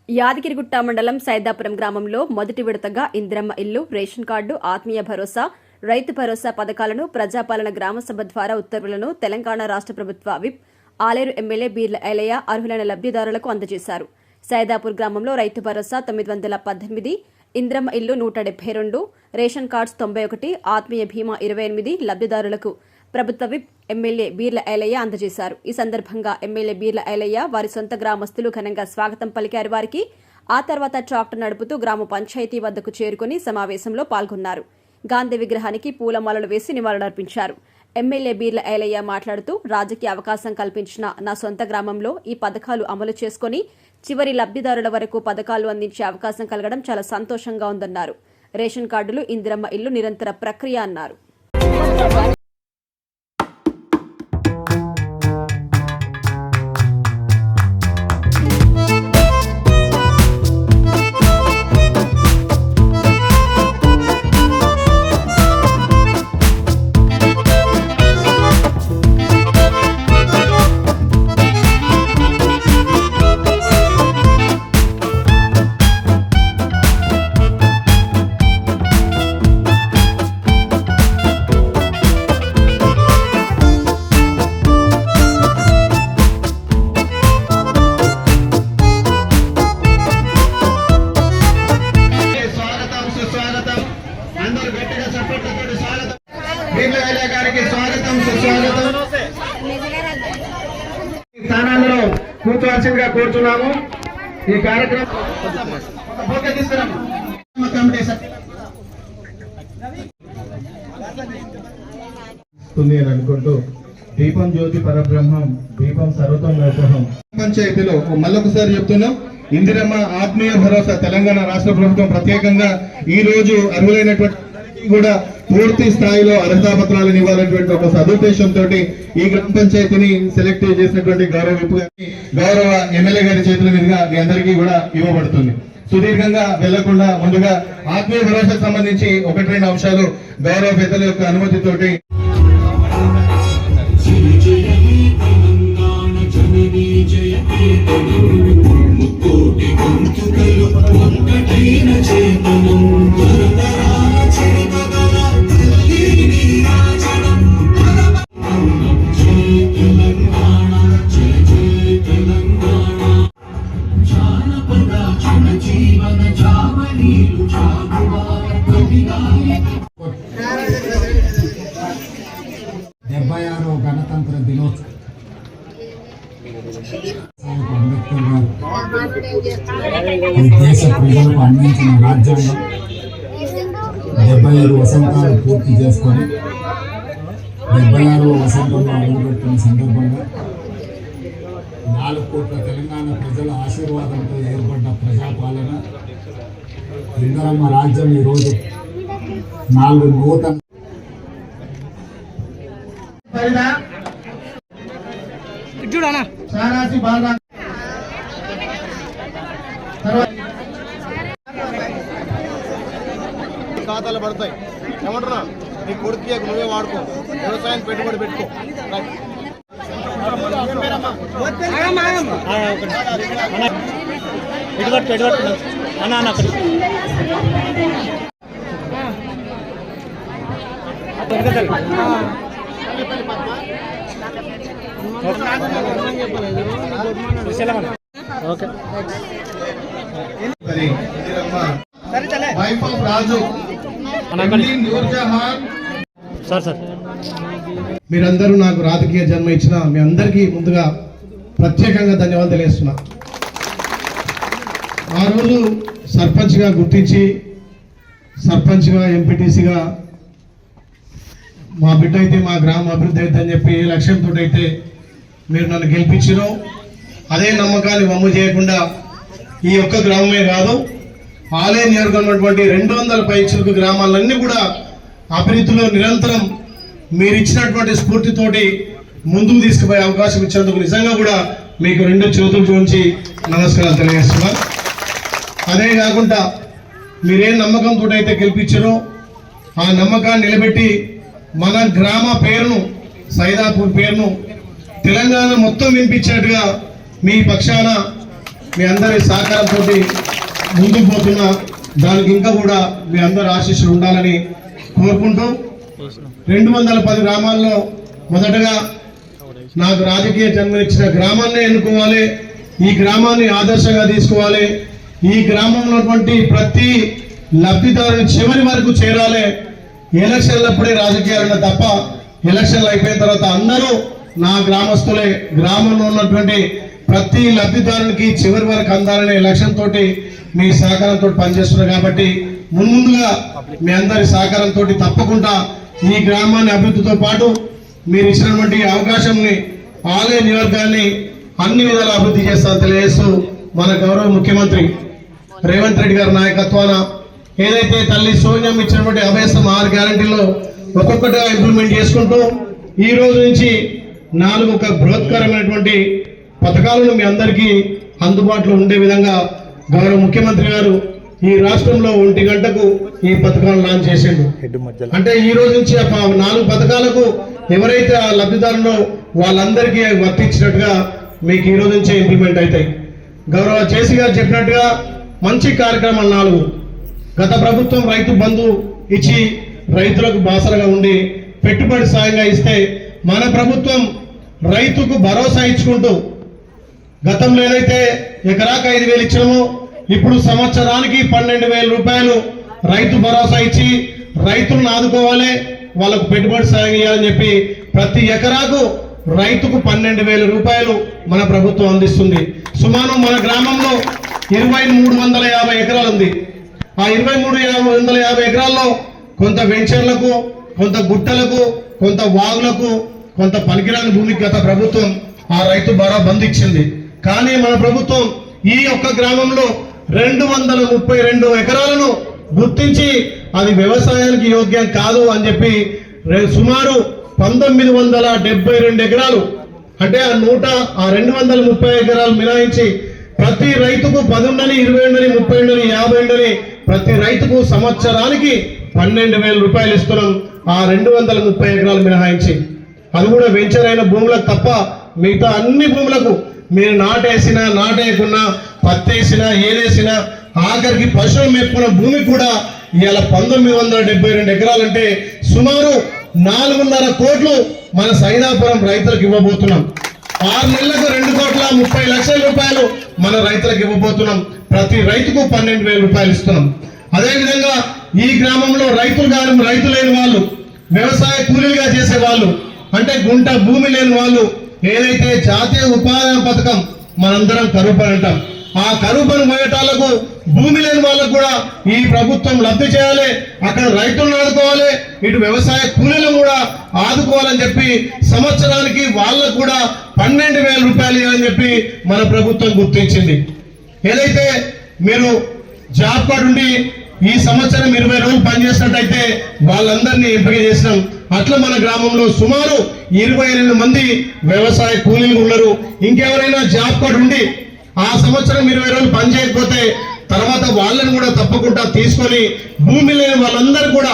యాదగిరిగుట్ట మండలం సైదాపురం గ్రామంలో మొదటి విడతగా ఇందిరమ్మ ఇల్లు, రేషన్ కార్డు, ఆత్మీయ భరోసా, రైతు భరోసా పథకాలను ప్రజాపాలన గ్రామసభ ద్వారా ఉత్తర్వులను తెలంగాణ రాష్ట్ర ప్రభుత్వ విప్ ఆలేరు ఎమ్మెల్యే బీర్ల ఐలయ్య అర్హులైన లబ్దిదారులకు అందజేశారు. సైదాపూర్ గ్రామంలో రైతు భరోసా 918, ఇందిరమ్మ ఇల్లు 172, రేషన్ కార్డ్స్ 91, ఆత్మీయ బీమా 28 లబ్దిదారులకు ప్రభుత్వ విప్ ఎమ్మెల్యే బీర్ల ఐలయ్య అందజేశారు. ఈ సందర్భంగా ఎమ్మెల్యే బీర్ల ఐలయ్య వారి సొంత గ్రామస్తులు ఘనంగా స్వాగతం పలికారు. వారికి ఆ తర్వాత ట్రాక్టర్ నడుపుతూ గ్రామ పంచాయతీ వద్దకు చేరుకుని సమావేశంలో పాల్గొన్నారు. గాంధీ విగ్రహానికి పూలమాలలు వేసి నివాళులర్పించారు. ఎమ్మెల్యే బీర్ల ఐలయ్య మాట్లాడుతూ రాజకీయ అవకాశం కల్పించిన నా సొంత గ్రామంలో ఈ పథకాలు అమలు చేసుకుని చివరి లబ్దిదారుల వరకు పథకాలు అందించే అవకాశం కలగడం చాలా సంతోషంగా ఉందన్నారు. రేషన్ కార్డులు, ఇందిరమ్మ ఇల్లు నిరంతర ప్రక్రియ అన్నారు. స్థానాల్లో కూర్చోవలసిందిగా కోరుతున్నాము. ఈ కార్యక్రమం అనుకుంటూ దీపం జ్యోతి పరబ్రహ్మం, దీపం సర్వతం నరసహం. పంచాయతీలో మళ్ళొకసారి చెప్తున్నాం, ఇందిరమ్మ ఆత్మీయ భరోసా తెలంగాణ రాష్ట్ర ప్రభుత్వం ప్రత్యేకంగా ఈ రోజు అర్హులైనటువంటి కూడా పూర్తి స్థాయిలో అర్హతా పత్రాలను ఇవ్వాలనేటువంటి ఒక సదుద్దేశంతో ఈ గ్రామ పంచాయతీని సెలెక్ట్ చేసినటువంటి గౌరవ ఎమ్మెల్యే గారి చేతుల మీదుగా మీ అందరికీ కూడా ఇవ్వబడుతుంది. సుదీర్ఘంగా వెళ్లకుండా ముందుగా ఆత్మీయ భరోసాకు సంబంధించి 1-2 అంశాలు గౌరవ పెద్దల యొక్క అనుమతితోటి గణతంత్ర దినోత్సవం అంబేద్కర్ గారు ఈ దేశ ప్రజలకు అందించిన రాజ్యాంగం 75 వసంతాలు పూర్తి చేసుకొని 76వ వసంతంలో అడుగుపెట్టిన సందర్భంగా 4 కోట్ల తెలంగాణ ప్రజల ఆశీర్వాదంతో ఏర్పడ్డ ప్రజాపాలన ఇందిరమ్మ రాజ్యం ఈరోజు 4 నూతన ఖాతాలు పడతాయి. ఏమంటున్నా, నీ కొడుకు నువ్వే వాడుకో, వ్యవసాయం పెట్టుబడి పెట్టుకో. మీరందరూ నాకు రాజకీయ జన్మ ఇచ్చిన మీ అందరికీ ముందుగా ప్రత్యేకంగా ధన్యవాదాలు తెలియజేస్తున్నా. ఆ రోజు సర్పంచ్గా గుర్తించి సర్పంచ్గా ఎంపీటీసీగా మా బిడ్డ అయితే మా గ్రామ అభివృద్ధి అవుతుందని చెప్పి ఏ లక్ష్యంతో అయితే మీరు నన్ను గెలిపించినో అదే నమ్మకాన్ని వమ్ము చేయకుండా ఈ ఒక్క గ్రామమే కాదు, ఆలయ నియోజకవర్గం ఉన్నటువంటి 200 పైచిలకు గ్రామాలన్నీ కూడా అభివృద్ధిలో నిరంతరం మీరు ఇచ్చినటువంటి స్ఫూర్తితోటి ముందుకు తీసుకుపోయే అవకాశం ఇచ్చేందుకు నిజంగా కూడా మీకు 2 చేతులు జోడించి నమస్కారాలు తెలియజేస్తున్నా. అదే కాకుండా మీరేం నమ్మకంతో అయితే గెలిపించారో ఆ నమ్మకాన్ని నిలబెట్టి మన గ్రామ పేరును, సైదాపూర్ పేరును తెలంగాణ మొత్తం వినిపించేట్టుగా మీ పక్షాన మీ అందరి సహకారంతో ముందుకు పోతున్నా. దానికి ఇంకా కూడా మీ అందరి ఆశీస్సులు ఉండాలని కోరుకుంటూ 210 గ్రామాల్లో మొదటగా నాకు రాజకీయ జన్మనిచ్చిన గ్రామాన్ని ఎన్నుకోవాలి, ఈ గ్రామాన్ని ఆదర్శంగా తీసుకోవాలి, ఈ గ్రామంలో ఉన్నటువంటి ప్రతి లబ్ధిదారుని చివరి వరకు చేరాలి. ఎలక్షన్లప్పుడే రాజకీయాలు తప్ప ఎలక్షన్లు అయిపోయిన తర్వాత అందరూ నా గ్రామస్తులే, గ్రామంలో ఉన్నటువంటి ప్రతి లబ్ధిదారునికి చివరి వరకు అందాలనే లక్ష్యంతో మీ సహకారంతో పనిచేస్తున్నారు. కాబట్టి ముందుగా మీ అందరి సహకారంతో తప్పకుండా ఈ గ్రామాన్ని అభివృద్ధితో పాటు మీరు ఇచ్చినటువంటి అవకాశంని ఆలయ నియోజకాన్ని అన్ని విధాల అభివృద్ధి చేస్తారని తెలియజేస్తూ మన గౌరవ ముఖ్యమంత్రి రేవంత్ రెడ్డి గారి నాయకత్వాన ఏదైతే తల్లి సోనియా ఇచ్చినటువంటి అభయసం 6 గ్యారంటీలో ఒక్కొక్కటిగా ఇంప్లిమెంట్ చేసుకుంటూ ఈ రోజు నుంచి 4 బృహత్కరమైనటువంటి పథకాలను మీ అందరికీ అందుబాటులో ఉండే విధంగా గౌరవ ముఖ్యమంత్రి గారు ఈ రాష్ట్రంలో 1 గంటకు ఈ పథకాలను లాంచ్ చేసిండు. అంటే ఈ రోజు నుంచి 4 పథకాలకు ఎవరైతే ఆ లబ్ధిదారులో వాళ్ళందరికీ వర్తించినట్టుగా మీకు ఈ రోజు నుంచే ఇంప్లిమెంట్ అవుతాయి. గౌరవ జేసీ గారు చెప్పినట్టుగా మంచి కార్యక్రమాలు 4. గత ప్రభుత్వం రైతు బంధు ఇచ్చి రైతులకు బాసరగా ఉండి పెట్టుబడి సాయంగా ఇస్తే మన ప్రభుత్వం రైతుకు భరోసా ఇచ్చుకుంటూ గతంలో ఏదైతే ఎకరాకు 5,000 ఇచ్చామో ఇప్పుడు సంవత్సరానికి 12,000 రూపాయలు రైతు భరోసా ఇచ్చి రైతులను ఆదుకోవాలి, వాళ్ళకు పెట్టుబడి సాయం ఇవ్వాలని చెప్పి ప్రతి ఎకరాకు రైతుకు 12,000 రూపాయలు మన ప్రభుత్వం అందిస్తుంది. సుమారు మన గ్రామంలో 2,350 ఎకరాలు ఉంది. ఆ 2,350 ఎకరాల్లో కొంత వెంచర్లకు, కొంత గుట్టలకు, కొంత వాగులకు, కొంత పనికిరాని భూమికి గత ప్రభుత్వం ఆ రైతు భరోసా బంద్ ఇచ్చింది. కానీ మన ప్రభుత్వం ఈ ఒక్క గ్రామంలో 232 ఎకరాలను గుర్తించి అది వ్యవసాయానికి యోగ్యం కాదు అని చెప్పి సుమారు 1972 ఎకరాలు అంటే ఆ 230 ఎకరాలు మినాయించి ప్రతి రైతుకు 10 ఉండని, 20 ఉండని, 30 ఉండని, 50 ఉండని ప్రతి రైతుకు సంవత్సరానికి 12,000 రూపాయలు ఇస్తున్నాం. ఆ 230 ఎకరాలు మినహాయించి అది కూడా వెంచర్ అయిన భూములకు తప్ప మిగతా అన్ని భూములకు మీరు నాటేసినా నాటేయకున్నా పత్తేసినా ఏదేసినా ఆఖరికి పశువులు మేపుకున్న భూమి కూడా ఇవాళ 1972 ఎకరాలంటే సుమారు 4.5 కోట్లు మన సైదాపురం రైతులకు ఇవ్వబోతున్నాం. 6 నెలలకు 2,30,00,000 రూపాయలు మన రైతులకు ఇవ్వబోతున్నాం. ప్రతి రైతుకు 12,000 రూపాయలు ఇస్తున్నాం. అదేవిధంగా ఈ గ్రామంలో రైతులు కానీ రైతు లేని వాళ్ళు, వ్యవసాయ కూలీలుగా చేసే వాళ్ళు, అంటే గుంట భూమి లేని వాళ్ళు, ఏదైతే జాతీయ ఉపాధి పథకం మనందరం కరువు పని అంటాం, ఆ కరువు పని పోయేటాలకు భూమి లేని వాళ్ళకు కూడా ఈ ప్రభుత్వం లబ్ధి చేయాలి, అక్కడ రైతులను ఆదుకోవాలి, ఇటు వ్యవసాయ కూలీలను కూడా ఆదుకోవాలని చెప్పి సంవత్సరానికి వాళ్ళకు కూడా 12,000 రూపాయలు ఇవ్వాలని చెప్పి మన ప్రభుత్వం గుర్తించింది. ఏదైతే మీరు జాబ్ కార్డు ఉండి ఈ సంవత్సరం 20 రోజులు పనిచేసినట్టయితే వాళ్ళందరినీ ఎంపిక చేసినాం. అట్లా మన గ్రామంలో సుమారు 22 మంది వ్యవసాయ కూలీలు ఉన్నారు. ఇంకెవరైనా జాబ్ కార్డు ఉండి ఆ సంవత్సరం 20 రోజులు పని చేయకపోతే తర్వాత వాళ్ళని కూడా తప్పకుండా తీసుకొని భూమి లేని వాళ్ళందరూ కూడా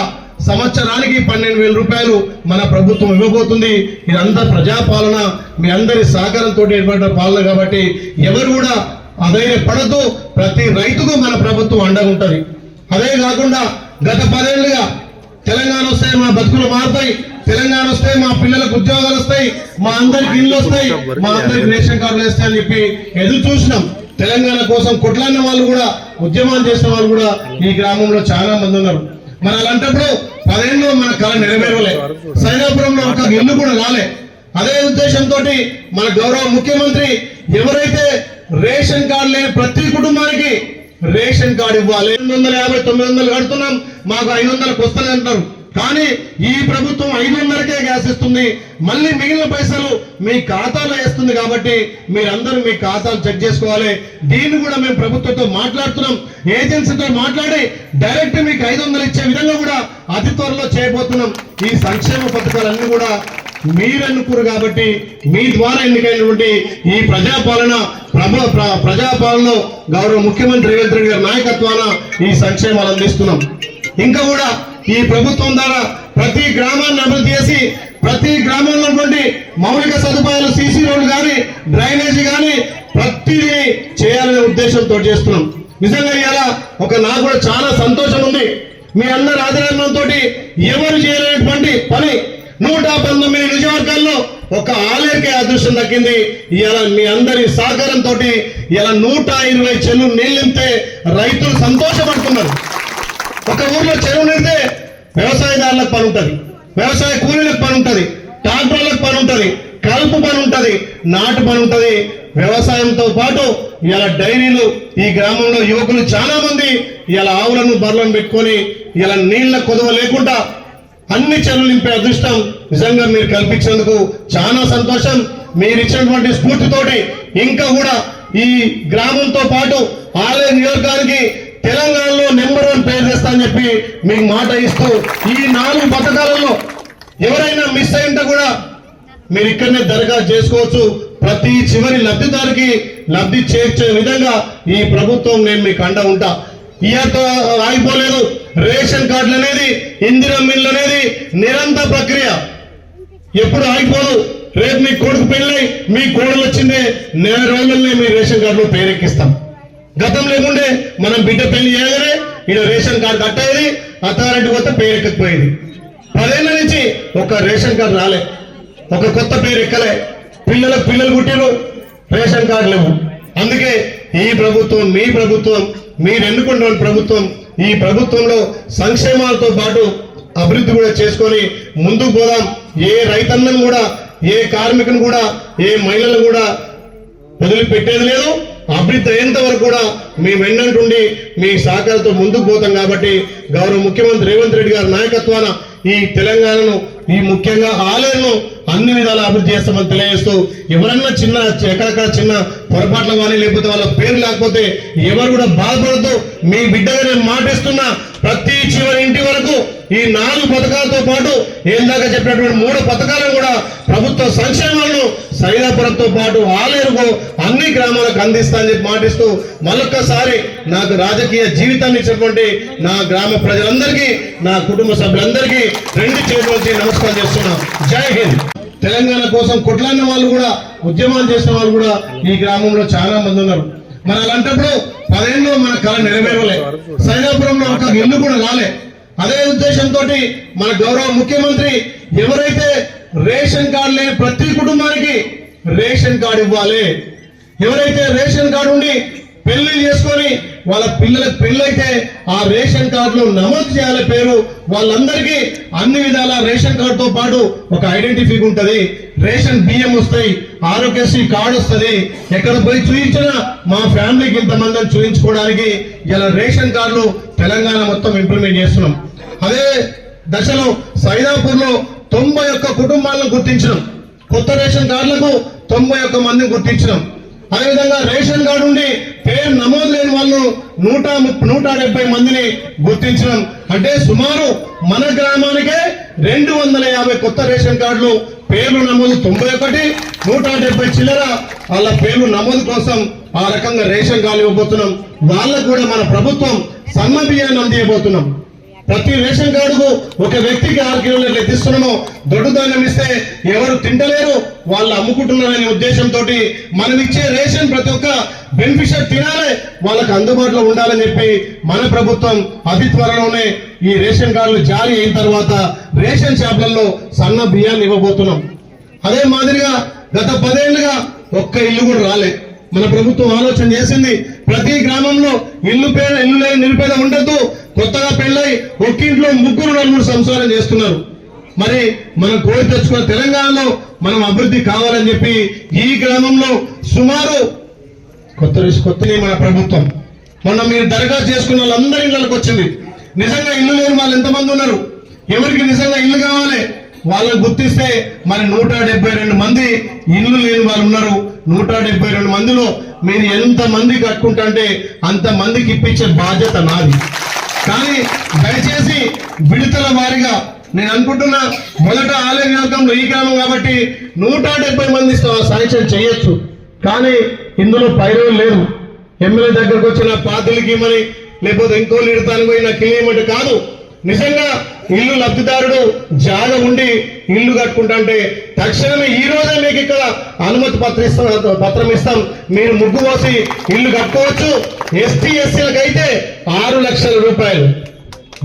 సంవత్సరానికి 12,000 రూపాయలు మన ప్రభుత్వం ఇవ్వబోతుంది. ఇదంతా ప్రజాపాలన, మీ అందరి సహకారంతో ఏర్పడిన పాలన కాబట్టి ఎవరు కూడా అధైర్యపడద్దు. ప్రతి రైతుకు మన ప్రభుత్వం అండగా ఉంటుంది. అదే కాకుండా గత 10 ఏళ్లుగా తెలంగాణ వస్తే మా బతుకులు మారుతాయి, తెలంగాణ వస్తే మా పిల్లలకు ఉద్యోగాలు వస్తాయి, మా అందరికి ఇల్లు వస్తాయి, మా అందరికి రేషన్ కార్డులు వస్తాయని చెప్పి ఎదురు చూసినాం. తెలంగాణ కోసం కొట్లాడిన వాళ్ళు కూడా, ఉద్యమాలు చేసిన వాళ్ళు కూడా ఈ గ్రామంలో చాలా మంది ఉన్నారు. మరి అలాంటప్పుడు 10 ఏళ్ళు మన కళ నెరవేరలే, సైదాపురంలో ఒక ఇల్లు కూడా రాలే. అదే ఉద్దేశంతో మన గౌరవ ముఖ్యమంత్రి ఎవరైతే రేషన్ కార్డు లేని ప్రతి కుటుంబానికి రేషన్ కార్డు ఇవ్వాలి. 850, 900 కడుతున్నాం, మాకు 500కు వస్తుంది అంటారు. కానీ ఈ ప్రభుత్వం 500కే గ్యాస్ ఇస్తుంది, మళ్ళీ మిగిలిన పైసలు మీ ఖాతాలో వేస్తుంది. కాబట్టి మీరందరూ మీ ఖాతాలు చెక్ చేసుకోవాలి. దీన్ని కూడా మేము ప్రభుత్వంతో మాట్లాడుతున్నాం, ఏజెన్సీతో మాట్లాడి డైరెక్ట్ మీకు 500 ఇచ్చే విధంగా కూడా అతి త్వరలో చేయబోతున్నాం. ఈ సంక్షేమ పథకాలన్నీ కూడా మీరెన్నుకురు కాబట్టి మీ ద్వారా ఎన్నికైనటువంటి ఈ ప్రజాపాలనలో గౌరవ ముఖ్యమంత్రి రేవంత్ రెడ్డి గారి నాయకత్వాన ఈ సంక్షేమాలు అందిస్తున్నాం. ఇంకా కూడా ఈ ప్రభుత్వం ద్వారా ప్రతి గ్రామాన్ని అభివృద్ధి చేసి ప్రతి గ్రామంలో మౌలిక సదుపాయాలు, సీసీ రోడ్లు కానీ, డ్రైనేజీ కానీ, ప్రతిదీ చేయాలనే ఉద్దేశంతో చేస్తున్నాం. నిజంగా ఇలా నాకు కూడా చాలా సంతోషం ఉంది. మీ అందరి ఆదరణతో ఎవరు చేయలేనటువంటి పని 119 నియోజకవర్గాల్లో ఒక ఆలేరుకే అదృష్టం దక్కింది. ఇలా మీ అందరి సహకారంతో ఇలా 120 చెరువులు నీళ్ళు నింపితే రైతులు సంతోషపడుతున్నారు. ఒక ఊర్లో చెరువు నిండితే వ్యవసాయదారులకు పని ఉంటుంది, వ్యవసాయ కూలీలకు పని ఉంటుంది, ట్రాక్టర్లకు పని ఉంటుంది, కలుపు పని ఉంటుంది, నాటు పని ఉంటుంది. వ్యవసాయంతో పాటు ఇలా డైరీలు ఈ గ్రామంలో యువకులు చాలా మంది ఇలా ఆవులను బర్రెలను పెట్టుకొని ఇలా నీళ్ల కొదవ లేకుండా అన్ని చెరువులు నింపే అదృష్టం నిజంగా మీరు కల్పించినందుకు చాలా సంతోషం. మీరు ఇచ్చినటువంటి స్ఫూర్తితోటి ఇంకా కూడా ఈ గ్రామంతో పాటు ఆలయ నియోజకానికి తెలంగాణలో నెంబర్ 1 పేరు తెస్తానని చెప్పి మీకు మాట ఇస్తూ ఈ 4 పథకాలలో ఎవరైనా మిస్ అయింటే కూడా మీరు ఇక్కడనే దరఖాస్తు చేసుకోవచ్చు. ప్రతి చివరి లబ్ధిదారికి లబ్ధి చేర్చే విధంగా ఈ ప్రభుత్వం నేను మీకు అండ ఉంటా. ఇయర్తో ఆగిపోలేదు. రేషన్ కార్డులు అనేది, ఇందిరమ్మ ఇల్లు అనేది నిరంతర ప్రక్రియ, ఎప్పుడు ఆగిపోదు. రేపు మీ కొడుకు పెళ్ళై మీ కోడలు వచ్చిందే 4 రోజులనే మీ రేషన్ కార్డులో పేరెక్కిస్తాం. గతం లేకుండే మనం బిడ్డ పెళ్లి చేయగానే ఈయన రేషన్ కార్డు కట్టేది, అథారిటీ కొత్త పేరెక్కకపోయేది. 10 ఏళ్ల నుంచి ఒక రేషన్ కార్డు రాలే, ఒక కొత్త పేరు ఎక్కలే. పిల్లలకు పిల్లలు పుట్టిరు, రేషన్ కార్డు లేవు. అందుకే ఈ ప్రభుత్వం, మీ ప్రభుత్వం, మీరు ఎన్నుకున్న ప్రభుత్వం, ఈ ప్రభుత్వంలో సంక్షేమాలతో పాటు అభివృద్ధి కూడా చేసుకొని ముందుకు పోదాం. ఏ రైతన్నను కూడా, ఏ కార్మికుని కూడా, ఏ మహిళలను కూడా వదిలిపెట్టేది లేదు. అభివృద్ధి అయ్యేంత వరకు కూడా మీ వెన్నంటుండి మీ సహకారంతో ముందుకు పోతాం. కాబట్టి గౌరవ ముఖ్యమంత్రి రేవంత్ రెడ్డి గారి నాయకత్వాన ఈ తెలంగాణను, ఈ ముఖ్యంగా ఆలయాలను అన్ని విధాలా అభివృద్ధి చేస్తామని తెలియజేస్తూ, ఎవరన్నా ఎక్కడెక్కడ చిన్న పొరపాట్లు కానీ లేకపోతే వాళ్ళ పేరు లేకపోతే ఎవరు కూడా బాధపడద్దు. మీ బిడ్డగా నేను మాటిస్తున్నా, ప్రతి చివరి ఇంటి వరకు ఈ 4 పథకాలతో పాటు ఏందాక చెప్పినటువంటి 3 పథకాలను కూడా ప్రభుత్వ సంక్షేమాలను సైదాపురంతో పాటు ఆలేరుకు అన్ని గ్రామాలకు అందిస్తా అని చెప్పి మాటిస్తూ, మరొక్కసారి నాకు రాజకీయ జీవితాన్ని ఇచ్చినటువంటి నా గ్రామ ప్రజలందరికీ, నా కుటుంబ సభ్యులందరికీ 2 చేతులకి నమస్కారం చేస్తున్నా. జై హింద్. తెలంగాణ కోసం కొట్లాడిన వాళ్ళు కూడా, ఉద్యమాలు చేసిన వాళ్ళు కూడా ఈ గ్రామంలో చాలా మంది ఉన్నారు. మరి అలాంటప్పుడు 10 ఏళ్ళు మన కళ నెరవేరలే, సైదాపురంలో ఒక ఇల్లు కూడా రాలే. అదే ఉద్దేశంతో మన గౌరవ ముఖ్యమంత్రి ఎవరైతే రేషన్ కార్డు లేని ప్రతి కుటుంబానికి రేషన్ కార్డు ఇవ్వాలి, ఎవరైతే రేషన్ కార్డు ఉండి పెళ్లి చేసుకొని వాళ్ళ పిల్లలకు పెళ్ళైతే ఆ రేషన్ కార్డులో నమోదు చేయాలి పేరు, వాళ్ళందరికీ అన్ని విధాల రేషన్ కార్డుతో పాటు ఒక ఐడెంటిఫై ఉంటది, రేషన్ బియ్యం వస్తాయి, ఆరోగ్యశ్రీ కార్డు వస్తుంది. ఎక్కడ పోయి చూయించినా మా ఫ్యామిలీకి ఇంతమందిని చూయించుకోవడానికి ఇలా రేషన్ కార్డులు తెలంగాణ మొత్తం ఇంప్లిమెంట్ చేస్తున్నాం. అదే దశలో సైదాపూర్ లో 91 కుటుంబాలను గుర్తించినాం. కొత్త రేషన్ కార్డులకు 91 మందిని గుర్తించినాం. అదేవిధంగా రేషన్ కార్డు ఉండి పేరు నమోదు లేని వాళ్ళు 170 మందిని గుర్తించడం. అంటే సుమారు మన గ్రామానికే 250 కొత్త రేషన్ కార్డులు, పేర్లు నమోదు 91, 170 చిల్లర వాళ్ళ పేర్లు నమోదు కోసం ఆ రకంగా రేషన్ కార్డు ఇవ్వబోతున్నాం. వాళ్ళకు కూడా మన ప్రభుత్వం సన్న బియ్యాన్ని అందియబోతున్నాం. ప్రతి రేషన్ కార్డుకు ఒక వ్యక్తికి 6 కిలోలు ఎత్తిస్తున్నాము. దొడ్డు ధాన్యం ఇస్తే ఎవరు తింటలేరు, వాళ్ళు అమ్ముకుంటున్నారనే ఉద్దేశంతో మనం ఇచ్చే రేషన్ ప్రతి ఒక్క బెనిఫిషియర్ తినాలి, వాళ్ళకి అందుబాటులో ఉండాలని చెప్పి మన ప్రభుత్వం అతి త్వరలోనే ఈ రేషన్ కార్డులు జారీ అయిన తర్వాత రేషన్ షాపులలో సన్న బియ్యాన్ని ఇవ్వబోతున్నాం. అదే మాదిరిగా గత 10 ఏళ్లుగా ఒక్క ఇల్లు కూడా రాలే. మన ప్రభుత్వం ఆలోచన చేసింది, ప్రతి గ్రామంలో ఇల్లు లేని నిరుపేద ఉండద్దు. కొత్తగా పెళ్ళై ఒక్కింట్లో 3-4 సంసారం చేస్తున్నారు. మరి మనం కోరి తెచ్చుకున్న తెలంగాణలో మనం అభివృద్ధి కావాలని చెప్పి ఈ గ్రామంలో సుమారు కొత్త మన ప్రభుత్వం మొన్న మీరు దరఖాస్తు చేసుకున్న వాళ్ళందరి ఇళ్ళకి వచ్చింది. నిజంగా ఇల్లు లేని వాళ్ళు ఎంతమంది ఉన్నారు, ఎవరికి నిజంగా ఇల్లు కావాలి వాళ్ళని గుర్తిస్తే మరి 172 మంది ఇల్లు లేని వాళ్ళు ఉన్నారు. 172 మందిలో మీరు ఎంత మంది కట్టుకుంటే అంత మందికి ఇప్పించే బాధ్యత నాది. కానీ దయచేసి విడతల వారిగా నేను అనుకుంటున్నా, మొదట ఆలయ నియోజకంలో ఈ గ్రామం కాబట్టి 170 మంది శాంక్షన్ చేయొచ్చు. కానీ ఇందులో పైరవులు లేదు. ఎమ్మెల్యే దగ్గరకు వచ్చిన పాతులకి మరి లేకపోతే ఇంకో లీడతానికి పోయిన కిలియమంటే కాదు. నిజంగా ఇల్లు లబ్ధిదారుడు జాగ ఉండి ఇల్లు కట్టుకుంటే తక్షణమే ఈ రోజే మీకు ఇక్కడ అనుమతి పత్రం ఇస్తాం, మీరు ముగ్గు పోసి ఇల్లు కట్టుకోవచ్చు. ఎస్టీ ఎస్సీలకైతే 6 లక్షల రూపాయలు,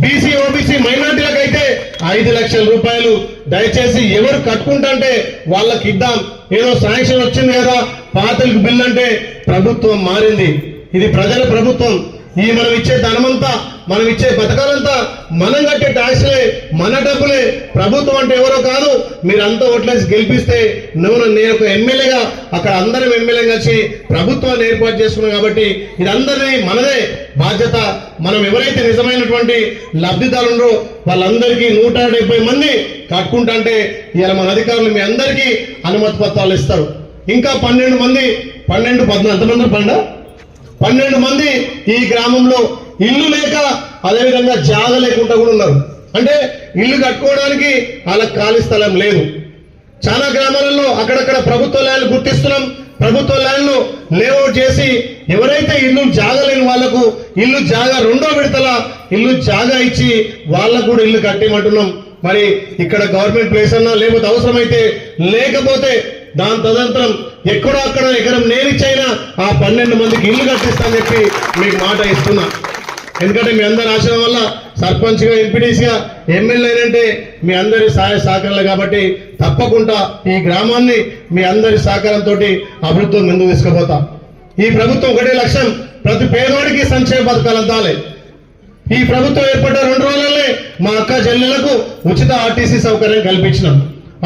బీసీ ఓబీసీ మైనార్టీలకైతే 5 లక్షల రూపాయలు. దయచేసి ఎవరు కట్టుకుంటే వాళ్ళకి ఇద్దాం. ఏదో శాంక్షన్ వచ్చింది కదా పాతలకు బిల్ అంటే ప్రభుత్వం మారింది, ఇది ప్రజల ప్రభుత్వం. ఈ మనం ఇచ్చే ధనమంతా, మనం ఇచ్చే పథకాలంతా, మనం కట్టే ట్యాక్స్లే, మన డబ్బులే. ప్రభుత్వం అంటే ఎవరో కాదు, మీరంతా ఓట్లేసి గెలిపిస్తే నేను ఒక ఎమ్మెల్యేగా అక్కడ అందరం ఎమ్మెల్యే కలిసి ప్రభుత్వాన్ని ఏర్పాటు చేసుకున్నాం. కాబట్టి ఇదందరినీ మనదే బాధ్యత. మనం ఎవరైతే నిజమైనటువంటి లబ్ధిదారులు వాళ్ళందరికీ 170 మంది కట్టుకుంటే ఇలా మన అధికారులు మీ అందరికీ అనుమతి పత్రాలు ఇస్తారు. ఇంకా 12 మంది 12 మంది ఈ గ్రామంలో ఇల్లు లేక అదేవిధంగా జాగ లేకుండా కూడా ఉన్నారు. అంటే ఇల్లు కట్టుకోవడానికి వాళ్ళకి ఖాళీ స్థలం లేదు. చాలా గ్రామాలలో అక్కడక్కడ ప్రభుత్వ ల్యాండ్లు గుర్తిస్తున్నాం, ప్రభుత్వ ల్యాండ్లు లేఅవుట్ చేసి ఎవరైతే ఇల్లు జాగ లేని వాళ్లకు ఇల్లు జాగ 2వ విడతల ఇల్లు జాగ ఇచ్చి వాళ్ళకు కూడా ఇల్లు కట్టేయమంటున్నాం. మరి ఇక్కడ గవర్నమెంట్ ప్లేస్ అన్నా లేకపోతే అవసరమైతే లేకపోతే దాని తదనంతరం ఎక్కడో అక్కడ ఎకరం నేరిచ్చైనా ఆ 12 మందికి ఇల్లు కట్టిస్తానని చెప్పి మీకు మాట ఇస్తున్నా. ఎందుకంటే మీ అందరి ఆశ్రమం వల్ల సర్పంచ్గా, ఎంపీటీసీగా, ఎమ్మెల్యే అంటే మీ అందరి సహాయ సహకారాలు. కాబట్టి తప్పకుండా ఈ గ్రామాన్ని మీ అందరి సహకారంతో అభివృద్ధి ముందుకు తీసుకుపోతాం. ఈ ప్రభుత్వం ఒకటే లక్ష్యం, ప్రతి పేదవాడికి సంక్షేమ పథకాలు అందాలి. ఈ ప్రభుత్వం ఏర్పడ్డ 2 రోజులనే మా అక్క చెల్లెలకు ఉచిత ఆర్టీసీ సౌకర్యం కల్పించినాం.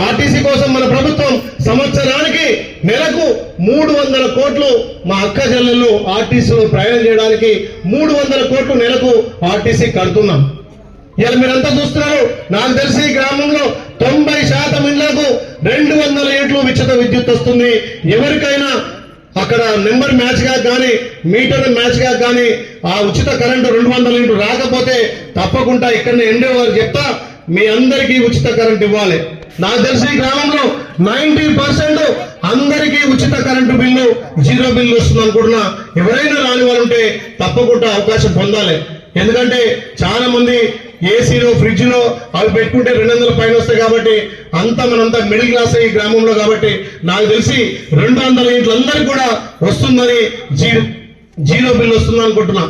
ఆర్టీసీ కోసం మన ప్రభుత్వం సంవత్సరానికి నెలకు 300 కోట్లు మా అక్క చెల్లెళ్ళు ఆర్టీసీలో ప్రయాణం చేయడానికి 300 కోట్లు నెలకు ఆర్టీసీ కడుతున్నాం. ఇలా మీరంతా చూస్తున్నారు. నాకు తెలిసి ఈ గ్రామంలో 90% ఇళ్లకు 200 యూనిట్లు ఉచిత విద్యుత్ వస్తుంది. ఎవరికైనా అక్కడ నెంబర్ మ్యాచ్ గా కానీ మీటర్ మ్యాచ్ గా కానీ ఆ ఉచిత కరెంటు 200 యూనిట్లు రాకపోతే తప్పకుండా ఇక్కడనే ఎండే వారు చెప్తా మీ అందరికీ ఉచిత కరెంట్ ఇవ్వాలి. నాకు తెలిసి గ్రామంలో 90% అందరికీ ఉచిత కరెంటు బిల్లు, 0 బిల్లు వస్తుంది అనుకుంటున్నా. ఎవరైనా రాని వాళ్ళు ఉంటే తప్పకుండా అవకాశం పొందాలి. ఎందుకంటే చాలా మంది ఏసీలో, ఫ్రిడ్జ్ లో అవి పెట్టుకుంటే 200 పైన వస్తాయి. కాబట్టి మనంతా మిడిల్ క్లాస్ ఈ గ్రామంలో. కాబట్టి నాకు తెలిసి 200 యూనిట్లు అందరికి కూడా వస్తుందని 0 బిల్లు వస్తుంది అనుకుంటున్నా.